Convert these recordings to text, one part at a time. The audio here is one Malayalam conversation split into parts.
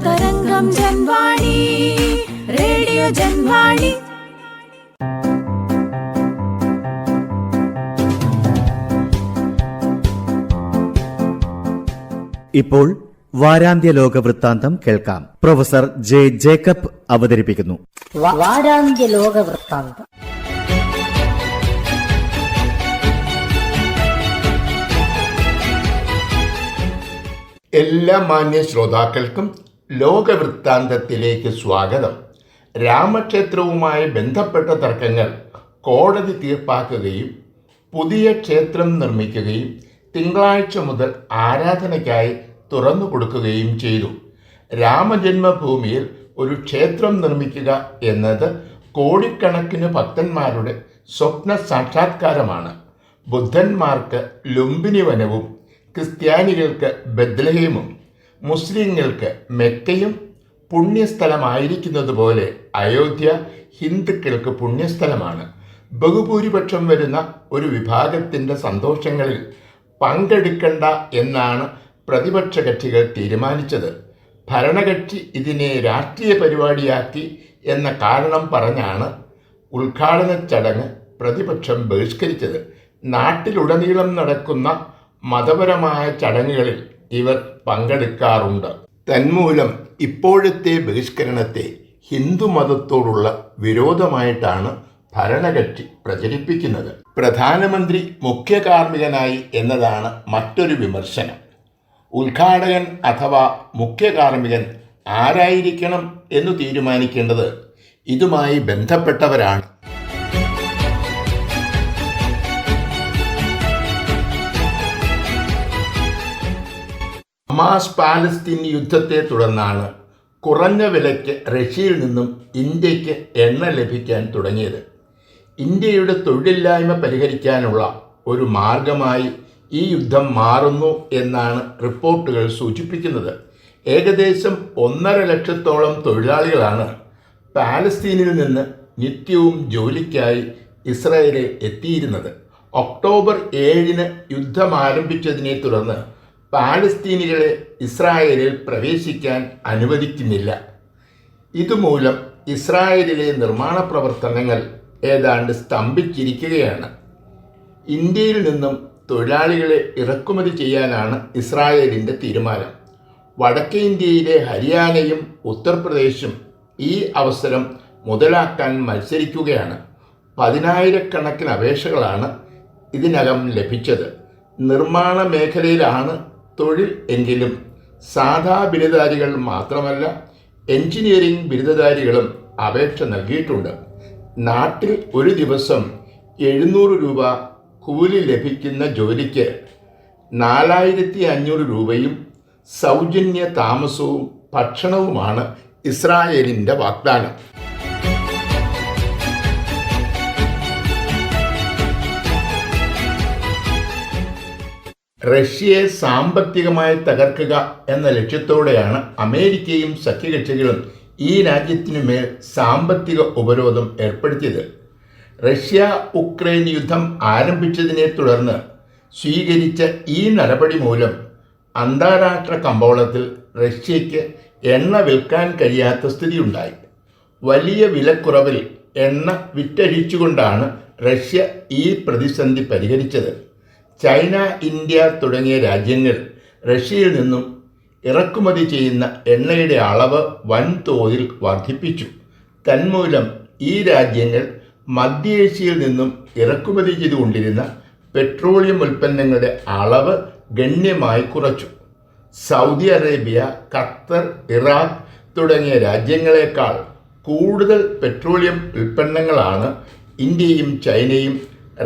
തരംഗം ജൻവാണി, റേഡിയോ ജൻവാണി. ഇപ്പോൾ വാരാന്ത്യ ലോക വൃത്താന്തം കേൾക്കാം. പ്രൊഫസർ ജെ ജേക്കബ് അവതരിപ്പിക്കുന്നു. വാരാന്ത്യ ലോക വൃത്താന്തം. എല്ലാ മാന്യ ശ്രോതാക്കൾക്കും ലോകവൃത്താന്തത്തിലേക്ക് സ്വാഗതം. രാമക്ഷേത്രവുമായി ബന്ധപ്പെട്ട തർക്കങ്ങൾ കോടതി തീർപ്പാക്കുകയും പുതിയ ക്ഷേത്രം നിർമ്മിക്കുകയും തിങ്കളാഴ്ച മുതൽ ആരാധനയ്ക്കായി തുറന്നു കൊടുക്കുകയും ചെയ്തു. രാമജന്മഭൂമിയിൽ ഒരു ക്ഷേത്രം നിർമ്മിക്കുക എന്നത് കോടിക്കണക്കിന് ഭക്തന്മാരുടെ സ്വപ്ന സാക്ഷാത്കാരമാണ്. ബുദ്ധന്മാർക്ക് ലുംബിനി വനവും ക്രിസ്ത്യാനികൾക്ക് ബത്ലഹേമും മുസ്ലിങ്ങൾക്ക് മെക്കയും പുണ്യസ്ഥലമായിരിക്കുന്നത് പോലെ അയോധ്യ ഹിന്ദുക്കൾക്ക് പുണ്യസ്ഥലമാണ്. ബഹുഭൂരിപക്ഷം വരുന്ന ഒരു വിഭാഗത്തിൻ്റെ സന്തോഷങ്ങളിൽ പങ്കെടുക്കണ്ട എന്നാണ് പ്രതിപക്ഷ കക്ഷികൾ തീരുമാനിച്ചത്. ഭരണകക്ഷി ഇതിനെ രാഷ്ട്രീയ പരിപാടിയാക്കി എന്ന കാരണം പറഞ്ഞാണ് ഉദ്ഘാടന ചടങ്ങ് പ്രതിപക്ഷം ബഹിഷ്കരിച്ചത്. നാട്ടിലുടനീളം നടക്കുന്ന മതപരമായ ചടങ്ങുകളിൽ ഇവർ പങ്കെടുക്കാറുണ്ട്. തന്മൂലം ഇപ്പോഴത്തെ ബഹിഷ്കരണത്തെ ഹിന്ദുമതത്തോടുള്ള വിരോധമായിട്ടാണ് ഭരണകക്ഷി പ്രചരിപ്പിക്കുന്നത്. പ്രധാനമന്ത്രി മുഖ്യ കാർമ്മികനായി എന്നതാണ് മറ്റൊരു വിമർശനം. ഉദ്ഘാടകൻ അഥവാ മുഖ്യ കാർമ്മികൻ ആരായിരിക്കണം എന്ന് തീരുമാനിക്കേണ്ടത് ഇതുമായി ബന്ധപ്പെട്ടവരാണ്. ഹമാസ് പാലസ്തീൻ യുദ്ധത്തെ തുടർന്നാണ് കുറഞ്ഞ വിലയ്ക്ക് റഷ്യയിൽ നിന്നും ഇന്ത്യക്ക് എണ്ണ ലഭിക്കാൻ തുടങ്ങിയത്. ഇന്ത്യയുടെ തൊഴിലില്ലായ്മ പരിഹരിക്കാനുള്ള ഒരു മാർഗമായി ഈ യുദ്ധം മാറുന്നു എന്നാണ് റിപ്പോർട്ടുകൾ സൂചിപ്പിക്കുന്നത്. ഏകദേശം 1.5 ലക്ഷത്തോളം തൊഴിലാളികളാണ് പാലസ്തീനിൽ നിന്ന് നിത്യവും ജോലിക്കായി ഇസ്രായേലിൽ എത്തിയിരുന്നത്. ഒക്ടോബർ 7 യുദ്ധം ആരംഭിച്ചതിനെ തുടർന്ന് പാലസ്തീനികളെ ഇസ്രായേലിൽ പ്രവേശിക്കാൻ അനുവദിക്കുന്നില്ല. ഇതുമൂലം ഇസ്രായേലിലെ നിർമ്മാണ പ്രവർത്തനങ്ങൾ ഏതാണ്ട് സ്തംഭിച്ചിരിക്കുകയാണ്. ഇന്ത്യയിൽ നിന്നും തൊഴിലാളികളെ ഇറക്കുമതി ചെയ്യാനാണ് ഇസ്രായേലിൻ്റെ തീരുമാനം. വടക്കേ ഇന്ത്യയിലെ ഹരിയാനയും ഉത്തർപ്രദേശും ഈ അവസരം മുതലാക്കാൻ മത്സരിക്കുകയാണ്. 10,000-കണക്കിന് അപേക്ഷകളാണ് ഇതിനകം ലഭിച്ചത്. നിർമ്മാണ മേഖലയിലാണ് തൊഴിൽ എങ്കിലും സാധാ ബിരുദധാരികൾ മാത്രമല്ല എഞ്ചിനീയറിംഗ് ബിരുദധാരികളും അപേക്ഷ നൽകിയിട്ടുണ്ട്. നാട്ടിൽ ഒരു ദിവസം 700 രൂപ കൂലി ലഭിക്കുന്ന ജോലിക്ക് 4,500 രൂപയും സൗജന്യ താമസവും ഭക്ഷണവുമാണ് ഇസ്രായേലിൻ്റെ വാഗ്ദാനം. റഷ്യയെ സാമ്പത്തികമായി തകർക്കുക എന്ന ലക്ഷ്യത്തോടെയാണ് അമേരിക്കയും സഖ്യകക്ഷികളും ഈ രാജ്യത്തിനുമേൽ സാമ്പത്തിക ഉപരോധം ഏർപ്പെടുത്തിയത്. റഷ്യ ഉക്രൈൻ യുദ്ധം ആരംഭിച്ചതിനെ തുടർന്ന് സ്വീകരിച്ച ഈ നടപടി മൂലം അന്താരാഷ്ട്ര കമ്പോളത്തിൽ റഷ്യയ്ക്ക് എണ്ണ വിൽക്കാൻ കഴിയാത്ത സ്ഥിതിയുണ്ടായി. വലിയ വിലക്കുറവിൽ എണ്ണ വിറ്റഴിച്ചുകൊണ്ടാണ് റഷ്യ ഈ പ്രതിസന്ധി പരിഹരിച്ചത്. ചൈന, ഇന്ത്യ തുടങ്ങിയ രാജ്യങ്ങൾ റഷ്യയിൽ നിന്നും ഇറക്കുമതി ചെയ്യുന്ന എണ്ണയുടെ അളവ് വൻതോതിൽ വർദ്ധിപ്പിച്ചു. തന്മൂലം ഈ രാജ്യങ്ങൾ മധ്യേഷ്യയിൽ നിന്നും ഇറക്കുമതി ചെയ്തുകൊണ്ടിരുന്ന പെട്രോളിയം ഉൽപ്പന്നങ്ങളുടെ അളവ് ഗണ്യമായി കുറച്ചു. സൗദി അറേബ്യ, ഖത്തർ, ഇറാഖ് തുടങ്ങിയ രാജ്യങ്ങളെക്കാൾ കൂടുതൽ പെട്രോളിയം ഉൽപ്പന്നങ്ങളാണ് ഇന്ത്യയും ചൈനയും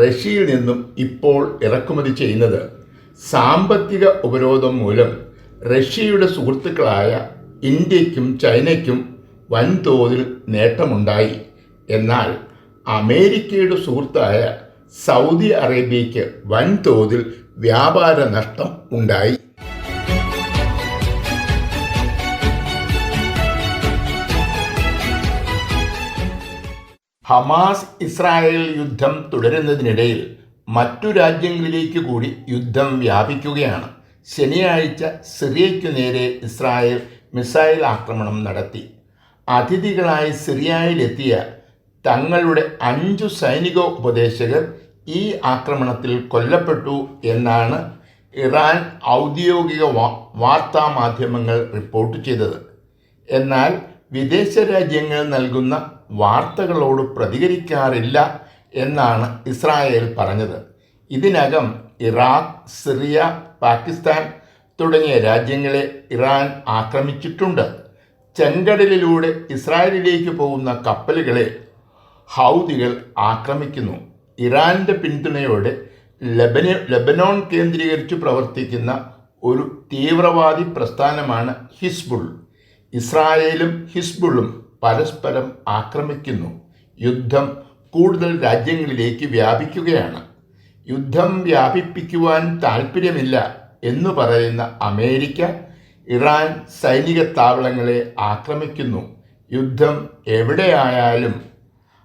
റഷ്യയിൽ നിന്നും ഇപ്പോൾ ഇറക്കുമതി ചെയ്യുന്നത്. സാമ്പത്തിക ഉപരോധം മൂലം റഷ്യയുടെ സുഹൃത്തുക്കളായ ഇന്ത്യക്കും ചൈനയ്ക്കും വൻതോതിൽ നേട്ടമുണ്ടായി. എന്നാൽ അമേരിക്കയുടെ സുഹൃത്തായ സൗദി അറേബ്യയ്ക്ക് വൻതോതിൽ വ്യാപാര നഷ്ടം ഉണ്ടായി. ഹമാസ് ഇസ്രായേൽ യുദ്ധം തുടരുന്നതിനിടയിൽ മറ്റു രാജ്യങ്ങളിലേക്ക് കൂടി യുദ്ധം വ്യാപിക്കുകയാണ്. ശനിയാഴ്ച സിറിയയ്ക്കു നേരെ ഇസ്രായേൽ മിസൈൽ ആക്രമണം നടത്തി. അതിഥികളായി സിറിയയിലെത്തിയ തങ്ങളുടെ 5 സൈനിക ഉപദേശകർ ഈ ആക്രമണത്തിൽ കൊല്ലപ്പെട്ടു എന്നാണ് ഇറാൻ ഔദ്യോഗിക വാർത്താ മാധ്യമങ്ങൾ റിപ്പോർട്ട് ചെയ്തത്. എന്നാൽ വിദേശ രാജ്യങ്ങൾ നൽകുന്ന വാർത്തകളോട് പ്രതികരിക്കാറില്ല എന്നാണ് ഇസ്രായേൽ പറഞ്ഞത്. ഇതിനകം ഇറാഖ്, സിറിയ, പാകിസ്ഥാൻ തുടങ്ങിയ രാജ്യങ്ങളെ ഇറാൻ ആക്രമിച്ചിട്ടുണ്ട്. ചെങ്കടലിലൂടെ ഇസ്രായേലിലേക്ക് പോകുന്ന കപ്പലുകളെ ഹൗതികൾ ആക്രമിക്കുന്നു. ഇറാന്റെ പിന്തുണയോടെ ലെബനോൺ കേന്ദ്രീകരിച്ച് പ്രവർത്തിക്കുന്ന ഒരു തീവ്രവാദി പ്രസ്ഥാനമാണ് ഹിസ്ബുൾ. ഇസ്രായേലും ഹിസ്ബുളും പരസ്പരം ആക്രമിക്കുന്നു. യുദ്ധം കൂടുതൽ രാജ്യങ്ങളിലേക്ക് വ്യാപിക്കുകയാണ്. യുദ്ധം വ്യാപിപ്പിക്കുവാൻ താൽപ്പര്യമില്ല എന്ന് പറയുന്ന അമേരിക്ക ഇറാൻ സൈനിക താവളങ്ങളെ ആക്രമിക്കുന്നു. യുദ്ധം എവിടെയായാലും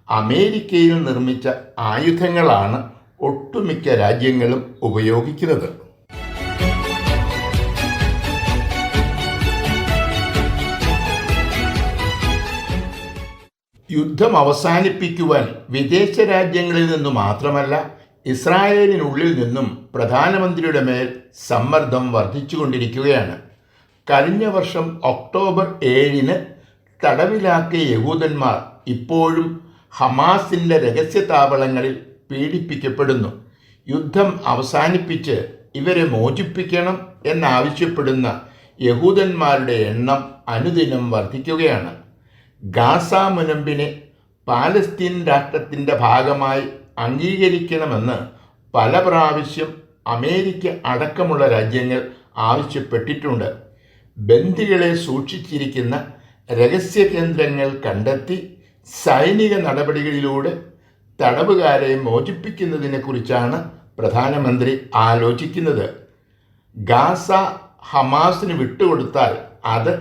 അമേരിക്കയിൽ നിർമ്മിച്ച ആയുധങ്ങളാണ് ഒട്ടുമിക്ക രാജ്യങ്ങളും ഉപയോഗിക്കുന്നത്. യുദ്ധം അവസാനിപ്പിക്കുവാൻ വിദേശ രാജ്യങ്ങളിൽ നിന്നു മാത്രമല്ല ഇസ്രായേലിനുള്ളിൽ നിന്നും പ്രധാനമന്ത്രിയുടെ മേൽ സമ്മർദ്ദം വർദ്ധിച്ചുകൊണ്ടിരിക്കുകയാണ്. കഴിഞ്ഞ വർഷം ഒക്ടോബർ 7 തടവിലാക്കിയ യഹൂദന്മാർ ഇപ്പോഴും ഹമാസിൻ്റെ രഹസ്യ താവളങ്ങളിൽ പീഡിപ്പിക്കപ്പെടുന്നു. യുദ്ധം അവസാനിപ്പിച്ച് ഇവരെ മോചിപ്പിക്കണം എന്നാവശ്യപ്പെടുന്ന യഹൂദന്മാരുടെ എണ്ണം അനുദിനം വർദ്ധിക്കുകയാണ്. ഗാസ മുനമ്പിനെ പാലസ്തീൻ രാഷ്ട്രത്തിൻ്റെ ഭാഗമായി അംഗീകരിക്കണമെന്ന് പല പ്രാവശ്യം അമേരിക്ക അടക്കമുള്ള രാജ്യങ്ങൾ ആവശ്യപ്പെട്ടിട്ടുണ്ട്. ബന്ദികളെ സൂക്ഷിച്ചിരിക്കുന്ന രഹസ്യ കേന്ദ്രങ്ങൾ കണ്ടെത്തി സൈനിക നടപടികളിലൂടെ തടവുകാരെ മോചിപ്പിക്കുന്നതിനെക്കുറിച്ചാണ് പ്രധാനമന്ത്രി ആലോചിക്കുന്നത്. ഗാസ ഹമാസിന് വിട്ടുകൊടുത്താൽ അത്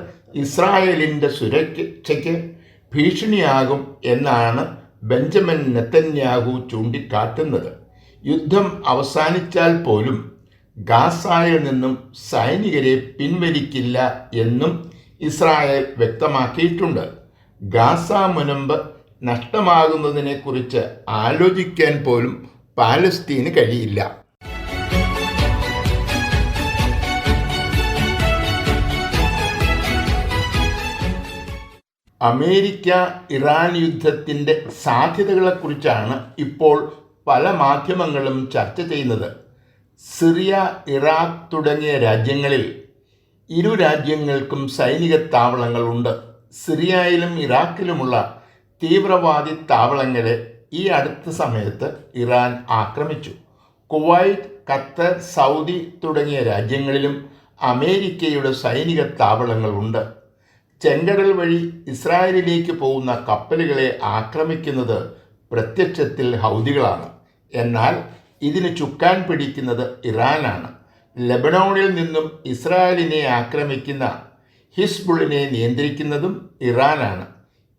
ഇസ്രായേലിൻ്റെ സുരക്ഷയ്ക്ക് ഭീഷണിയാകും എന്നാണ് ബെഞ്ചമിൻ നെതന്യാഹു ചൂണ്ടിക്കാട്ടുന്നത്. യുദ്ധം അവസാനിച്ചാൽ പോലും ഗാസയിൽ നിന്നും സൈനികരെ പിൻവലിക്കില്ല എന്നും ഇസ്രായേൽ വ്യക്തമാക്കിയിട്ടുണ്ട്. ഗാസ മുനമ്പ് നഷ്ടമാകുന്നതിനെക്കുറിച്ച് ആലോചിക്കാൻ പോലും പാലസ്തീന് കഴിയില്ല. അമേരിക്ക ഇറാൻ യുദ്ധത്തിൻ്റെ സാധ്യതകളെക്കുറിച്ചാണ് ഇപ്പോൾ പല മാധ്യമങ്ങളും ചർച്ച ചെയ്യുന്നത്. സിറിയ, ഇറാഖ് തുടങ്ങിയ രാജ്യങ്ങളിൽ ഇരു രാജ്യങ്ങൾക്കും സൈനിക താവളങ്ങളുണ്ട്. സിറിയയിലും ഇറാഖിലുമുള്ള തീവ്രവാദി താവളങ്ങളെ ഈ അടുത്ത സമയത്ത് ഇറാൻ ആക്രമിച്ചു. കുവൈറ്റ്, ഖത്തർ, സൗദി തുടങ്ങിയ രാജ്യങ്ങളിലും അമേരിക്കയുടെ സൈനിക താവളങ്ങളുണ്ട്. ചെങ്കടൽ വഴി ഇസ്രായേലിലേക്ക് പോകുന്ന കപ്പലുകളെ ആക്രമിക്കുന്നത് പ്രത്യക്ഷത്തിൽ ഹൗതികളാണ്. എന്നാൽ ഇതിന് ചുക്കാൻ പിടിക്കുന്നത് ഇറാനാണ്. ലെബനോണിൽ നിന്നും ഇസ്രായേലിനെ ആക്രമിക്കുന്ന ഹിസ്ബുളിനെ നിയന്ത്രിക്കുന്നതും ഇറാനാണ്.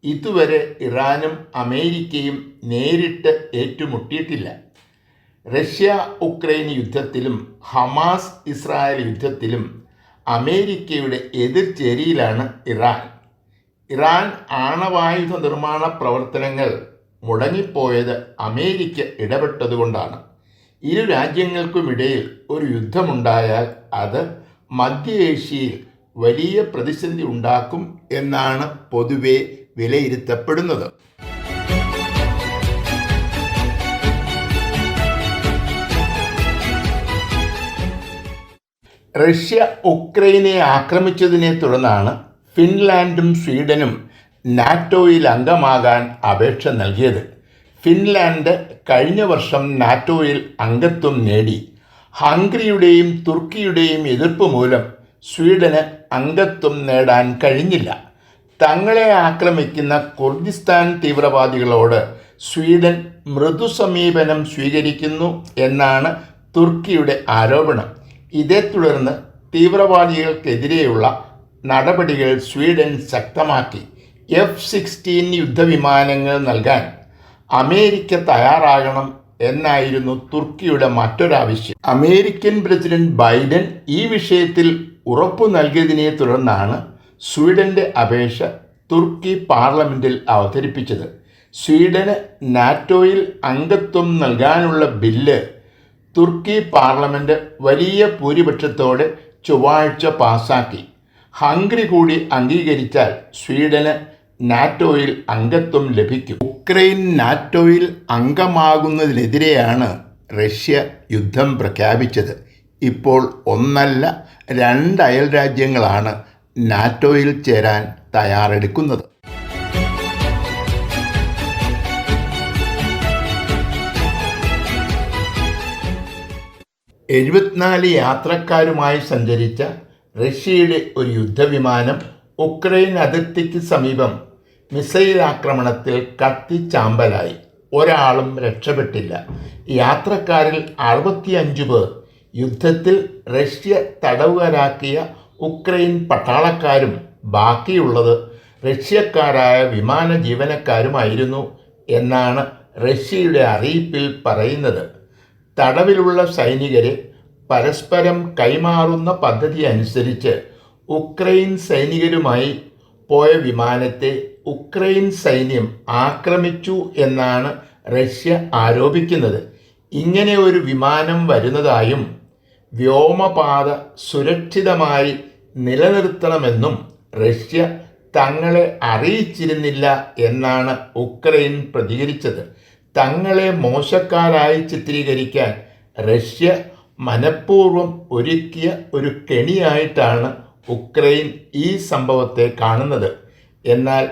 ഇതുവരെ ഇറാനും അമേരിക്കയും നേരിട്ട് ഏറ്റുമുട്ടിയിട്ടില്ല. റഷ്യ ഉക്രൈൻ യുദ്ധത്തിലും ഹമാസ് ഇസ്രായേൽ യുദ്ധത്തിലും അമേരിക്കയുടെ എതിർചേരിയിലാണ് ഇറാൻ. ഇറാൻ ആണവായുധ നിർമ്മാണ പ്രവർത്തനങ്ങൾ മുടങ്ങിപ്പോയത് അമേരിക്ക ഇടപെട്ടതുകൊണ്ടാണ്. ഇരു രാജ്യങ്ങൾക്കുമിടയിൽ ഒരു യുദ്ധമുണ്ടായാൽ അത് മധ്യ ഏഷ്യയിൽ വലിയ പ്രതിസന്ധി ഉണ്ടാക്കും എന്നാണ് പൊതുവെ വിലയിരുത്തപ്പെടുന്നത്. റഷ്യ ഉക്രൈനെ ആക്രമിച്ചതിനെ തുടർന്നാണ് ഫിൻലാൻഡും സ്വീഡനും നാറ്റോയിൽ അംഗമാകാൻ അപേക്ഷ നൽകിയത്. ഫിൻലാൻഡ് കഴിഞ്ഞ വർഷം നാറ്റോയിൽ അംഗത്വം നേടി. ഹംഗറിയുടെയും തുർക്കിയുടെയും എതിർപ്പ് മൂലം സ്വീഡന് അംഗത്വം നേടാൻ കഴിഞ്ഞില്ല. തങ്ങളെ ആക്രമിക്കുന്ന കുർദിസ്ഥാൻ തീവ്രവാദികളോട് സ്വീഡൻ മൃദു സമീപനം സ്വീകരിക്കുന്നു എന്നാണ് തുർക്കിയുടെ ആരോപണം. ഇതേ തുടർന്ന് തീവ്രവാദികൾക്കെതിരെയുള്ള നടപടികൾ സ്വീഡൻ ശക്തമാക്കി. F-16 യുദ്ധവിമാനങ്ങൾ നൽകാൻ അമേരിക്ക തയ്യാറാകണം എന്നായിരുന്നു തുർക്കിയുടെ മറ്റൊരാവശ്യം. അമേരിക്കൻ പ്രസിഡന്റ് ബൈഡൻ ഈ വിഷയത്തിൽ ഉറപ്പു നൽകിയതിനെ തുടർന്നാണ് സ്വീഡന്റെ അപേക്ഷ തുർക്കി പാർലമെന്റിൽ അവതരിപ്പിച്ചത്. സ്വീഡന് നാറ്റോയിൽ അംഗത്വം നൽകാനുള്ള ബില്ല് തുർക്കി പാർലമെന്റ് വലിയ ഭൂരിപക്ഷത്തോടെ ചൊവ്വാഴ്ച പാസാക്കി. ഹംഗറി കൂടി അംഗീകരിച്ചാൽ സ്വീഡന് നാറ്റോയിൽ അംഗത്വം ലഭിക്കും. ഉക്രൈൻ നാറ്റോയിൽ അംഗമാകുന്നതിനെതിരെയാണ് റഷ്യ യുദ്ധം പ്രഖ്യാപിച്ചത്. ഇപ്പോൾ ഒന്നല്ല 2 അയൽരാജ്യങ്ങളാണ് നാറ്റോയിൽ ചേരാൻ തയ്യാറെടുക്കുന്നത്. 74 യാത്രക്കാരുമായി സഞ്ചരിച്ച റഷ്യയുടെ ഒരു യുദ്ധവിമാനം ഉക്രൈൻ അതിർത്തിക്ക് സമീപം മിസൈൽ ആക്രമണത്തിൽ കത്തിച്ചാമ്പലായി. ഒരാളും രക്ഷപ്പെട്ടില്ല. യാത്രക്കാരിൽ 65 പേർ യുദ്ധത്തിൽ റഷ്യ തടവുകാരാക്കിയ ഉക്രൈൻ പട്ടാളക്കാരും ബാക്കിയുള്ളത് റഷ്യക്കാരായ വിമാന ജീവനക്കാരുമായിരുന്നു എന്നാണ് റഷ്യയുടെ അറിയിപ്പിൽ പറയുന്നത്. തടവിലുള്ള സൈനികരെ പരസ്പരം കൈമാറുന്ന പദ്ധതി അനുസരിച്ച് ഉക്രൈൻ സൈനികരുമായി പോയ വിമാനത്തെ ഉക്രൈൻ സൈന്യം ആക്രമിച്ചു എന്നാണ് റഷ്യ ആരോപിക്കുന്നത്. ഇങ്ങനെ ഒരു വിമാനം വരുന്നതായും വ്യോമപാത സുരക്ഷിതമായി നിലനിർത്തണമെന്നും റഷ്യ തങ്ങളെ അറിയിച്ചിരുന്നില്ല എന്നാണ് ഉക്രൈൻ പ്രതികരിച്ചത്. തങ്ങളെ മോശക്കാരായി ചിത്രീകരിക്കാൻ റഷ്യ മനഃപൂർവ്വം ഒരുക്കിയ ഒരു കെണിയായിട്ടാണ് ഉക്രൈൻ ഈ സംഭവത്തെ കാണുന്നത്. എന്നാൽ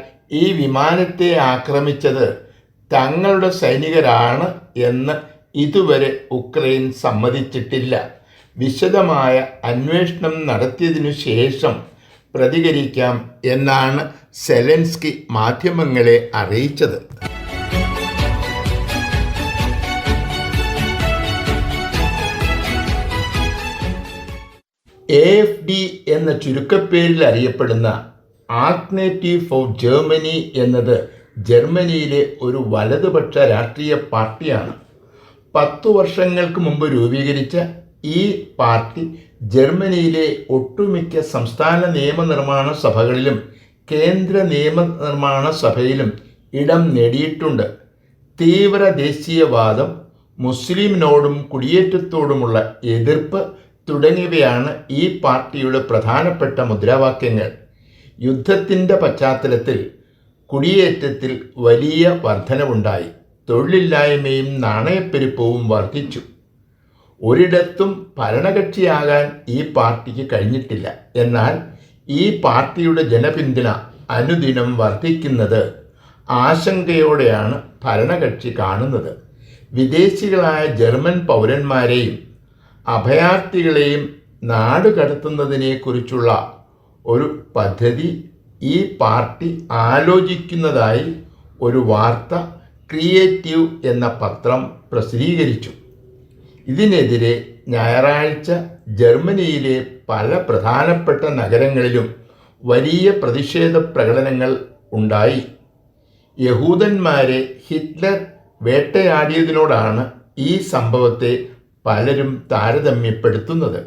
ഈ വിമാനത്തെ ആക്രമിച്ചത് തങ്ങളുടെ സൈനികരാണ് എന്ന് ഇതുവരെ ഉക്രൈൻ സമ്മതിച്ചിട്ടില്ല. വിശദമായ അന്വേഷണം നടത്തിയതിനു ശേഷം പ്രതികരിക്കാം എന്നാണ് സെലൻസ്കി മാധ്യമങ്ങളെ അറിയിച്ചത്. AfD എന്ന ചുരുക്കപ്പേരിൽ അറിയപ്പെടുന്ന ആൾട്ടർനേറ്റീവ് ഫോർ ജർമ്മനി എന്നത് ജർമ്മനിയിലെ ഒരു വലതുപക്ഷ രാഷ്ട്രീയ പാർട്ടിയാണ്. 10 വർഷങ്ങൾക്ക് മുമ്പ് രൂപീകരിച്ച ഈ പാർട്ടി ജർമ്മനിയിലെ ഒട്ടുമിക്ക സംസ്ഥാന നിയമനിർമ്മാണ സഭകളിലും കേന്ദ്ര നിയമനിർമ്മാണ സഭയിലും ഇടം നേടിയിട്ടുണ്ട്. തീവ്ര ദേശീയവാദം, മുസ്ലിമിനോടും കുടിയേറ്റത്തോടുമുള്ള എതിർപ്പ് തുടങ്ങിയവയാണ് ഈ പാർട്ടിയുടെ പ്രധാനപ്പെട്ട മുദ്രാവാക്യങ്ങൾ. യുദ്ധത്തിൻ്റെ പശ്ചാത്തലത്തിൽ കുടിയേറ്റത്തിൽ വലിയ വർധനവുണ്ടായി. തൊഴിലില്ലായ്മയും നാണയപ്പെരുപ്പവും വർദ്ധിച്ചു. ഒരിടത്തും ഭരണകക്ഷിയാകാൻ ഈ പാർട്ടിക്ക് കഴിഞ്ഞിട്ടില്ല. എന്നാൽ ഈ പാർട്ടിയുടെ ജനപിന്തുണ അനുദിനം വർദ്ധിക്കുന്നത് ആശങ്കയോടെയാണ് ഭരണകക്ഷി കാണുന്നത്. വിദേശികളായ ജർമ്മൻ പൗരന്മാരെയും അഭയാർത്ഥികളെയും നാടുകടത്തുന്നതിനെക്കുറിച്ചുള്ള ഒരു പദ്ധതി ഈ പാർട്ടി ആലോചിക്കുന്നതായി ഒരു വാർത്ത ക്രിയേറ്റീവ് എന്ന പത്രം പ്രസിദ്ധീകരിച്ചു. ഇതിനെതിരെ ഞായറാഴ്ച ജർമ്മനിയിലെ പല പ്രധാനപ്പെട്ട നഗരങ്ങളിലും വലിയ പ്രതിഷേധ പ്രകടനങ്ങൾ ഉണ്ടായി. യഹൂദന്മാരെ ഹിറ്റ്ലർ വേട്ടയാടിയതിനോടാണ് ഈ സംഭവത്തെ പലരും താരതമ്യപ്പെടുത്തുന്നത്.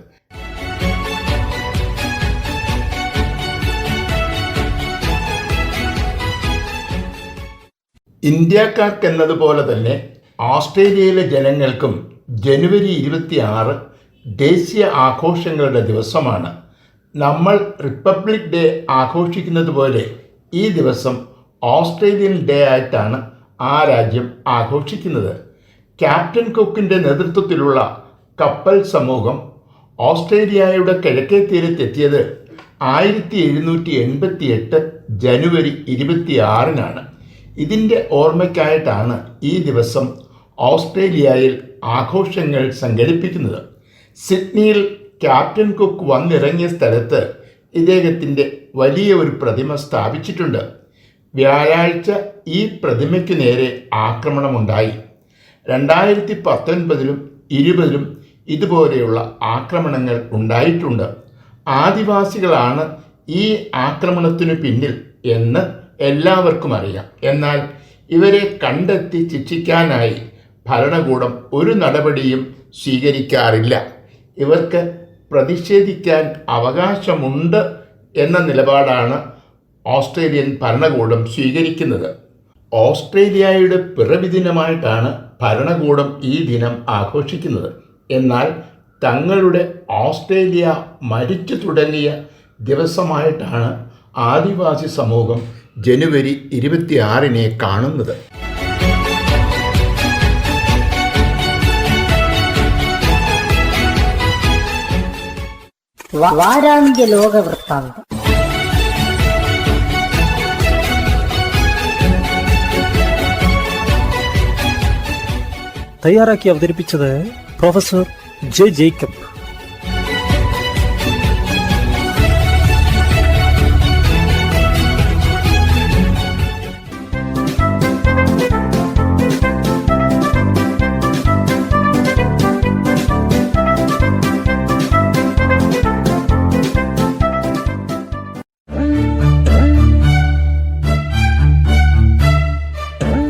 ഇന്ത്യക്കാർക്കെന്നതുപോലെ തന്നെ ഓസ്ട്രേലിയയിലെ ജനങ്ങൾക്കും ജനുവരി 26 ദേശീയ ആഘോഷങ്ങളുടെ ദിവസമാണ്. നമ്മൾ റിപ്പബ്ലിക് ഡേ ആഘോഷിക്കുന്നത് പോലെ ഈ ദിവസം ഓസ്ട്രേലിയൻ ഡേ ആയിട്ടാണ് ആ രാജ്യം ആഘോഷിക്കുന്നത്. ക്യാപ്റ്റൻ കുക്കിൻ്റെ നേതൃത്വത്തിലുള്ള കപ്പൽ സമൂഹം ഓസ്ട്രേലിയയുടെ കിഴക്കേ തീരത്തെത്തിയത് 1788 ജനുവരി 26-നാണ്. ഇതിൻ്റെ ഓർമ്മയ്ക്കായിട്ടാണ് ഈ ദിവസം ഓസ്ട്രേലിയയിൽ ആഘോഷങ്ങൾ സംഘടിപ്പിക്കുന്നത്. സിഡ്നിയിൽ ക്യാപ്റ്റൻ കുക്ക് വന്നിറങ്ങിയ സ്ഥലത്ത് ഇദ്ദേഹത്തിൻ്റെ വലിയ ഒരു പ്രതിമ സ്ഥാപിച്ചിട്ടുണ്ട്. വ്യാഴാഴ്ച ഈ പ്രതിമയ്ക്ക് നേരെ ആക്രമണമുണ്ടായി. 2019-ലും 20-ലും ഇതുപോലെയുള്ള ആക്രമണങ്ങൾ ഉണ്ടായിട്ടുണ്ട്. ആദിവാസികളാണ് ഈ ആക്രമണത്തിനു പിന്നിൽ എന്ന് എല്ലാവർക്കും അറിയാം. എന്നാൽ ഇവരെ കണ്ടെത്തി ശിക്ഷിക്കാനായി ഭരണകൂടം ഒരു നടപടിയും സ്വീകരിക്കാറില്ല. ഇവർക്ക് പ്രതിഷേധിക്കാൻ അവകാശമുണ്ട് എന്ന നിലപാടാണ് ഓസ്ട്രേലിയൻ ഭരണകൂടം സ്വീകരിക്കുന്നത്. ഓസ്ട്രേലിയയുടെ പിറവി ദിനമായിട്ടാണ് ഭരണകൂടം ഈ ദിനം ആഘോഷിക്കുന്നത്. എന്നാൽ തങ്ങളുടെ ഓസ്ട്രേലിയ മരിച്ചു തുടങ്ങിയ ദിവസമായിട്ടാണ് ആദിവാസി സമൂഹം ജനുവരി 26 കാണുന്നത്. വാരാന്ത്യ ലോക വൃത്താന്തം. തയ്യാറാക്കി അവതരിപ്പിച്ചത് പ്രൊഫസർ ജെ ജേക്കബ്.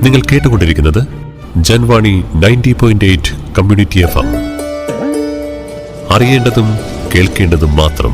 നിങ്ങൾ കേട്ടുകൊണ്ടിരിക്കുന്നത് ജൻവാണി 90.8 കമ്മ്യൂണിറ്റി FM. അറിയേണ്ടതും കേൾക്കേണ്ടതും മാത്രം.